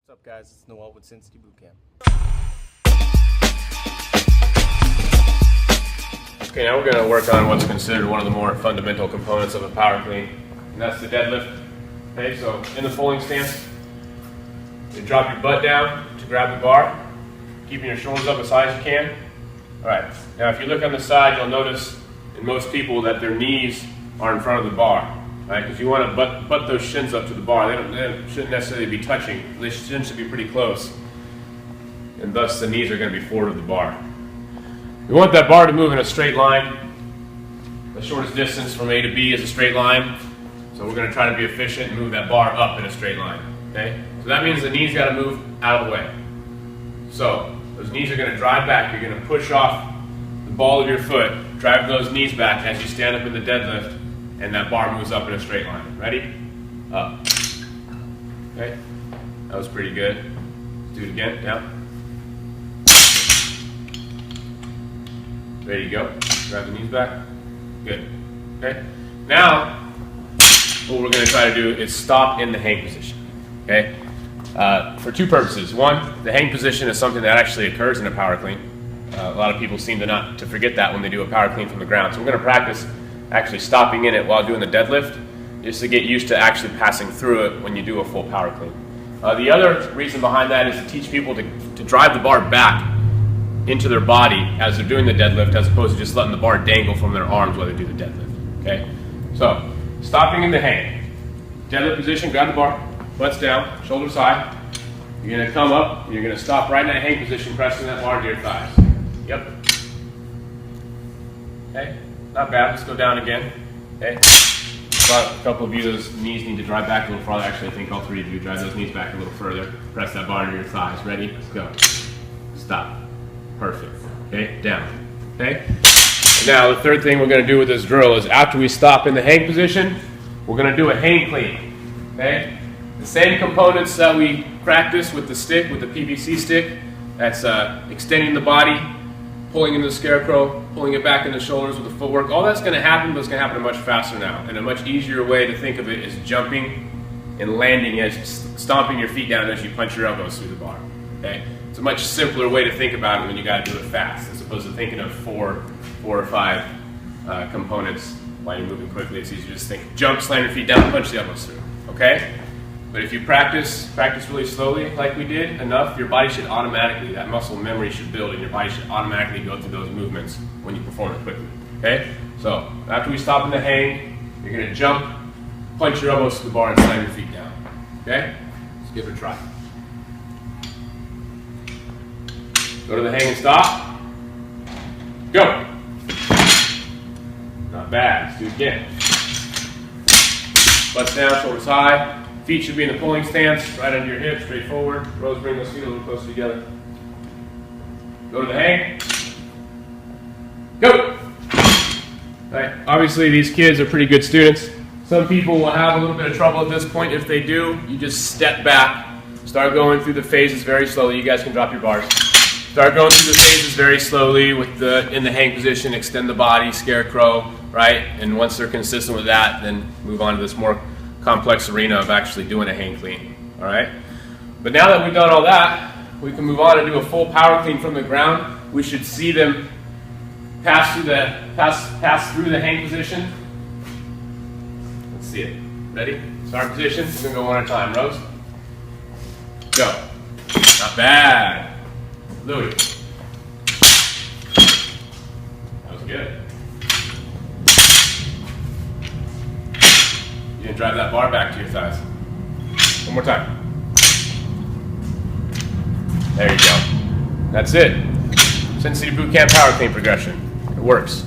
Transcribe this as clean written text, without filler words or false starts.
What's up, guys? It's Noel with Sin City Boot Camp. Okay, now we're going to work on what's considered one of the more fundamental components of a power clean, and that's the deadlift. Okay, so in the pulling stance, you drop your butt down to grab the bar, keeping your shoulders up as high as you can. Alright, now if you look on the side, you'll notice in most people that their knees are in front of the bar. Right, because you want to butt those shins up to the bar. They shouldn't necessarily be touching. The shins should be pretty close. And thus the knees are going to be forward of the bar. We want that bar to move in a straight line. The shortest distance from A to B is a straight line. So we're going to try to be efficient and move that bar up in a straight line. Okay? So that means the knees got to move out of the way. So those knees are going to drive back. You're going to push off the ball of your foot, drive those knees back as you stand up in the deadlift, and that bar moves up in a straight line. Ready? Up. Okay? That was pretty good. Let's do it again. Down. Ready to go. Grab the knees back. Good. Okay? Now, what we're going to try to do is stop in the hang position. Okay? For two purposes. One, the hang position is something that actually occurs in a power clean. A lot of people seem to forget that when they do a power clean from the ground. So we're going to practice actually stopping in it while doing the deadlift, just to get used to actually passing through it when you do a full power clean. The other reason behind that is to teach people to drive the bar back into their body as they're doing the deadlift, as opposed to just letting the bar dangle from their arms while they do the deadlift. Okay? So, stopping in the hang. Deadlift position, grab the bar, butts down, shoulders high. You're going to come up, and you're going to stop right in that hang position, pressing that bar to your thighs. Yep. Okay? Not bad. Let's go down again. Okay. A couple of you, those knees need to drive back a little farther. Actually, I think all three of you drive those knees back a little further. Press that bar into your thighs. Ready? Let's go. Stop. Perfect. Okay. Down. Okay. And now the third thing we're going to do with this drill is after we stop in the hang position, we're going to do a hang clean. Okay. The same components that we practice with the stick, with the PVC stick. That's extending the body, pulling into the scarecrow, pulling it back in the shoulders with the footwork. All that's going to happen, but it's going to happen much faster now. And a much easier way to think of it is jumping and landing, as stomping your feet down as you punch your elbows through the bar. Okay? It's a much simpler way to think about it when you got to do it fast, as opposed to thinking of four or five components while you're moving quickly. It's easier to just think jump, slam your feet down, punch the elbows through. Okay? But if you practice really slowly like we did enough, your body should automatically, that muscle memory should build, and your body should automatically go through those movements when you perform it quickly. Okay? So, after we stop in the hang, you're going to jump, punch your elbows to the bar, and slam your feet down. Okay? Let's give it a try. Go to the hang and stop. Go! Not bad. Let's do it again. Butts down, shoulders high. Feet should be in the pulling stance, right under your hips, straight forward. Rose, bring those feet a little closer together. Go to the hang. Go! Right. Obviously, these kids are pretty good students. Some people will have a little bit of trouble at this point. If they do, you just step back. Start going through the phases very slowly. You guys can drop your bars. Start going through the phases very slowly with in the hang position, extend the body, scarecrow, right? And once they're consistent with that, then move on to this more complex arena of actually doing a hang clean. All right. But now that we've done all that, we can move on and do a full power clean from the ground. We should see them pass through the hang position. Let's see it. Ready? Start position. We're gonna go one at a time. Rose. Go. Not bad. Louis. That was good. And drive that bar back to your thighs. One more time. There you go. That's it. Sin City Boot Camp power clean progression. It works.